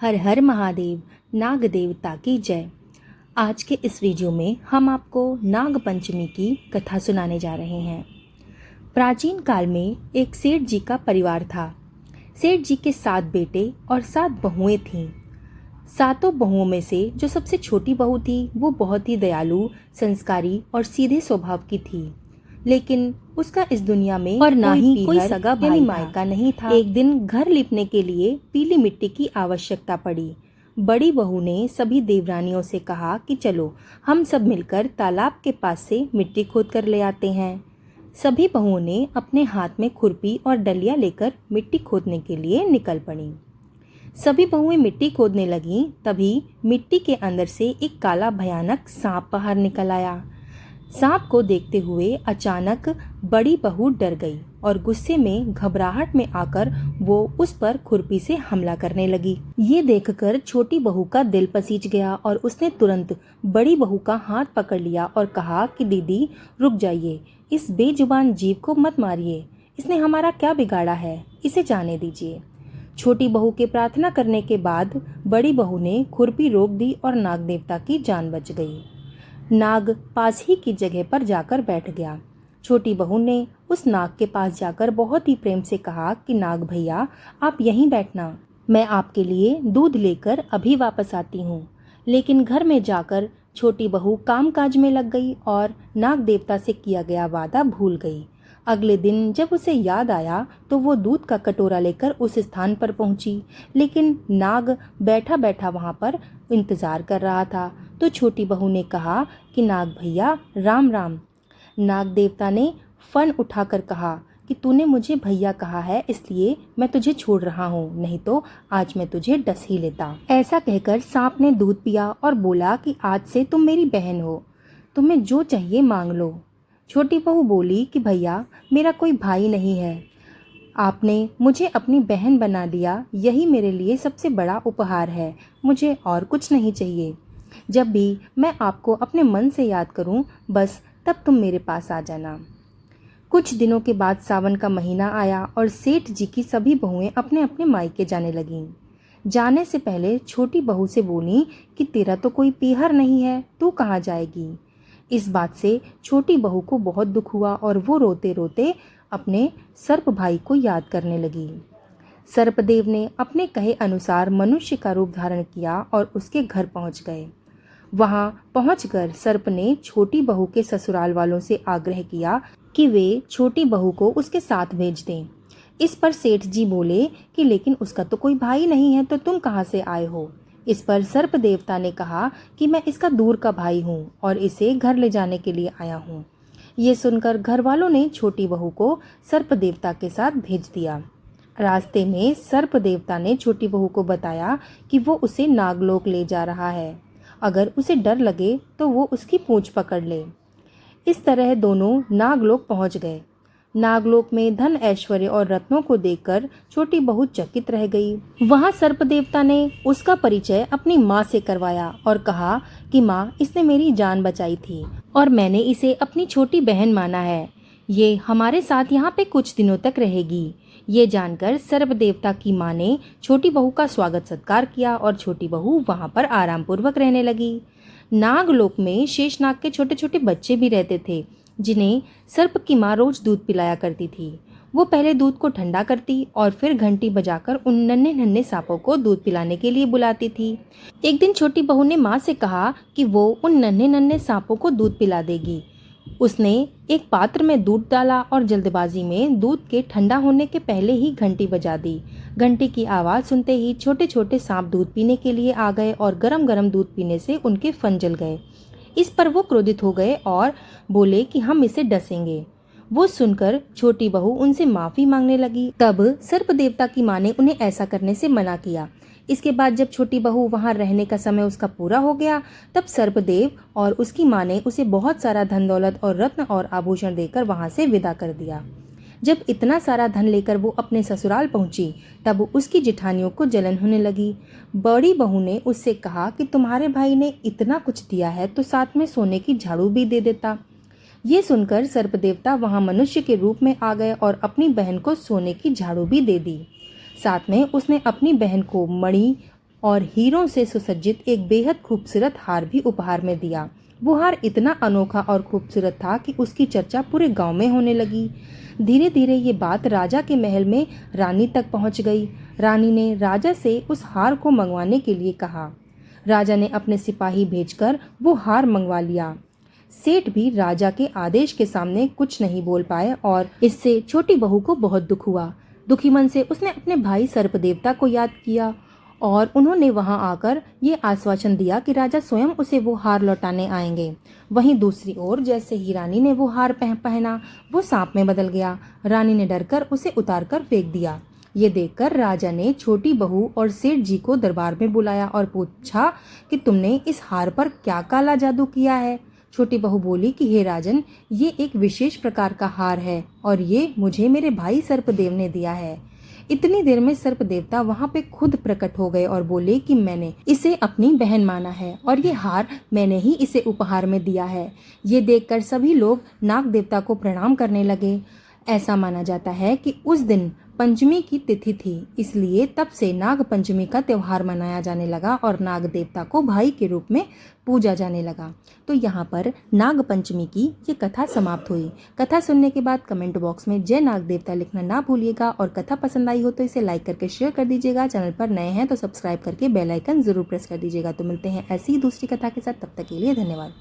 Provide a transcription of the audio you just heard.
हर हर महादेव, नाग देवता की जय। आज के इस वीडियो में हम आपको नाग पंचमी की कथा सुनाने जा रहे हैं। प्राचीन काल में एक सेठ जी का परिवार था। सेठ जी के 7 बेटे और 7 बहुएं थीं। सातों बहुओं में से जो सबसे छोटी बहू थी वो बहुत ही दयालु, संस्कारी और सीधे स्वभाव की थी। लेकिन उसका इस दुनिया में और ना ही कोई सगा भाई मायका नहीं था। एक दिन घर लिपने के लिए पीली मिट्टी की आवश्यकता पड़ी। बड़ी बहू ने सभी देवरानियों से कहा कि चलो हम सब मिलकर तालाब के पास से मिट्टी खोद कर ले आते हैं। सभी बहुओं ने अपने हाथ में खुरपी और डलिया लेकर मिट्टी खोदने के लिए निकल पड़ी। सभी बहुएं मिट्टी खोदने लगीं, तभी मिट्टी के अंदर से एक काला भयानक सांप बाहर निकल आया। सांप को देखते हुए अचानक बड़ी बहू डर गई और गुस्से में घबराहट में आकर वो उस पर खुरपी से हमला करने लगी। ये देखकर छोटी बहू का दिल पसीज गया और उसने तुरंत बड़ी बहू का हाथ पकड़ लिया और कहा कि दीदी रुक जाइए, इस बेजुबान जीव को मत मारिए, इसने हमारा क्या बिगाड़ा है, इसे जाने दीजिए। छोटी बहू के प्रार्थना करने के बाद बड़ी बहू ने खुरपी रोक दी और नाग देवता की जान बच गई। नाग पास ही की जगह पर जाकर बैठ गया। छोटी बहू ने उस नाग के पास जाकर बहुत ही प्रेम से कहा कि नाग भैया आप यहीं बैठना, मैं आपके लिए दूध लेकर अभी वापस आती हूँ। लेकिन घर में जाकर छोटी बहू कामकाज में लग गई और नाग देवता से किया गया वादा भूल गई। अगले दिन जब उसे याद आया तो वो दूध का कटोरा लेकर उस स्थान पर पहुंची, लेकिन नाग बैठा बैठा वहां पर इंतजार कर रहा था। तो छोटी बहू ने कहा कि नाग भैया राम राम। नाग देवता ने फन उठाकर कहा कि तूने मुझे भैया कहा है इसलिए मैं तुझे छोड़ रहा हूँ, नहीं तो आज मैं तुझे डस ही लेता। ऐसा कहकर सांप ने दूध पिया और बोला कि आज से तुम मेरी बहन हो, तुम्हें जो चाहिए मांग लो। छोटी बहू बोली कि भैया मेरा कोई भाई नहीं है, आपने मुझे अपनी बहन बना लिया, यही मेरे लिए सबसे बड़ा उपहार है, मुझे और कुछ नहीं चाहिए। जब भी मैं आपको अपने मन से याद करूं, बस तब तुम मेरे पास आ जाना। कुछ दिनों के बाद सावन का महीना आया और सेठ जी की सभी बहुएं अपने अपने मायके जाने लगीं। जाने से पहले छोटी बहू से बोली कि तेरा तो कोई पीहर नहीं है, तू कहाँ जाएगी। इस बात से छोटी बहू को बहुत दुख हुआ और वो रोते रोते अपने सर्प भाई को याद करने लगी। सर्पदेव ने अपने कहे अनुसार मनुष्य का रूप धारण किया और उसके घर पहुंच गए। वहां पहुंचकर सर्प ने छोटी बहू के ससुराल वालों से आग्रह किया कि वे छोटी बहू को उसके साथ भेज दें। इस पर सेठ जी बोले कि लेकिन उसका तो कोई भाई नहीं है, तो तुम कहां से आए हो। इस पर सर्प देवता ने कहा कि मैं इसका दूर का भाई हूँ और इसे घर ले जाने के लिए आया हूँ। ये सुनकर घर वालों ने छोटी बहू को सर्प देवता के साथ भेज दिया। रास्ते में सर्प देवता ने छोटी बहू को बताया कि वो उसे नागलोक ले जा रहा है, अगर उसे डर लगे तो वो उसकी पूंछ पकड़ ले। इस तरह दोनों नागलोक पहुंच गए। नागलोक में धन ऐश्वर्य और रत्नों को देखकर छोटी बहू चकित रह गई। वहां सर्प देवता ने उसका परिचय अपनी माँ से करवाया और कहा कि माँ, इसने मेरी जान बचाई थी और मैंने इसे अपनी छोटी बहन माना है। ये हमारे साथ यहाँ पे कुछ दिनों तक रहेगी। ये जानकर सर्प देवता की माँ ने छोटी बहू का स्वागत सत्कार किया और छोटी बहू वहाँ पर आराम पूर्वक रहने लगी। नागलोक में शेषनाग के छोटे छोटे बच्चे भी रहते थे, जिन्हें सर्प की माँ रोज दूध पिलाया करती थी। वो पहले दूध को ठंडा करती और फिर घंटी बजाकर उन नन्हे नन्हे सांपों को दूध पिलाने के लिए बुलाती थी। एक दिन छोटी बहू ने माँ से कहा कि वो उन नन्हे नन्हे सांपों को दूध पिला देगी। उसने एक पात्र में दूध डाला और जल्दबाजी में दूध के ठंडा होने के पहले ही घंटी बजा दी। घंटी की आवाज़ सुनते ही छोटे छोटे सांप दूध पीने के लिए आ गए और गरम गरम दूध पीने से उनके फन जल गए। इस पर वो क्रोधित हो गए और बोले कि हम इसे डसेंगे। वो सुनकर छोटी बहू उनसे माफी मांगने लगी। तब सर्प देवता की माँ ने उन्हें ऐसा करने से मना किया। इसके बाद जब छोटी बहू वहां रहने का समय उसका पूरा हो गया, तब सर्पदेव और उसकी माँ ने उसे बहुत सारा धन दौलत और रत्न और आभूषण देकर वहां से विदा कर दिया। जब इतना सारा धन लेकर वो अपने ससुराल पहुंची, तब उसकी जेठानियों को जलन होने लगी। बड़ी बहू ने उससे कहा कि तुम्हारे भाई ने इतना कुछ दिया है तो साथ में सोने की झाड़ू भी दे देता। ये सुनकर सर्प देवता वहां मनुष्य के रूप में आ गए और अपनी बहन को सोने की झाड़ू भी दे दी। साथ में उसने अपनी बहन को मणि, और हीरों से सुसज्जित एक बेहद खूबसूरत हार भी उपहार में दिया। वो हार इतना अनोखा और खूबसूरत था कि उसकी चर्चा पूरे गांव में होने लगी। धीरे धीरे ये बात राजा के महल में रानी तक पहुंच गई। रानी ने राजा से उस हार को मंगवाने के लिए कहा। राजा ने अपने सिपाही भेजकर वो हार मंगवा लिया। सेठ भी राजा के आदेश के सामने कुछ नहीं बोल पाए और इससे छोटी बहू को बहुत दुख हुआ। दुखी मन से उसने अपने भाई सर्पदेवता को याद किया और उन्होंने वहां आकर ये आश्वासन दिया कि राजा स्वयं उसे वो हार लौटाने आएंगे। वहीं दूसरी ओर जैसे ही रानी ने वो हार पहना, वो सांप में बदल गया। रानी ने डरकर उसे उतारकर फेंक दिया। ये देखकर राजा ने छोटी बहू और सेठ जी को दरबार में बुलाया और पूछा कि तुमने इस हार पर क्या काला जादू किया है। छोटी बहू बोली कि हे राजन, ये एक विशेष प्रकार का हार है और ये मुझे मेरे भाई सर्पदेव ने दिया है। इतनी देर में सर्प देवता वहाँ पे खुद प्रकट हो गए और बोले कि मैंने इसे अपनी बहन माना है और ये हार मैंने ही इसे उपहार में दिया है। ये देखकर सभी लोग नाग देवता को प्रणाम करने लगे। ऐसा माना जाता है कि उस दिन पंचमी की तिथि थी, इसलिए तब से नाग पंचमी का त्योहार मनाया जाने लगा और नाग देवता को भाई के रूप में पूजा जाने लगा। तो यहाँ पर नाग पंचमी की ये कथा समाप्त हुई। कथा सुनने के बाद कमेंट बॉक्स में जय नाग देवता लिखना ना भूलिएगा और कथा पसंद आई हो तो इसे लाइक करके शेयर कर दीजिएगा। चैनल पर नए हैं तो सब्सक्राइब करके बेल आइकन जरूर प्रेस कर दीजिएगा। तो मिलते हैं ऐसी ही दूसरी कथा के साथ, तब तक के लिए धन्यवाद।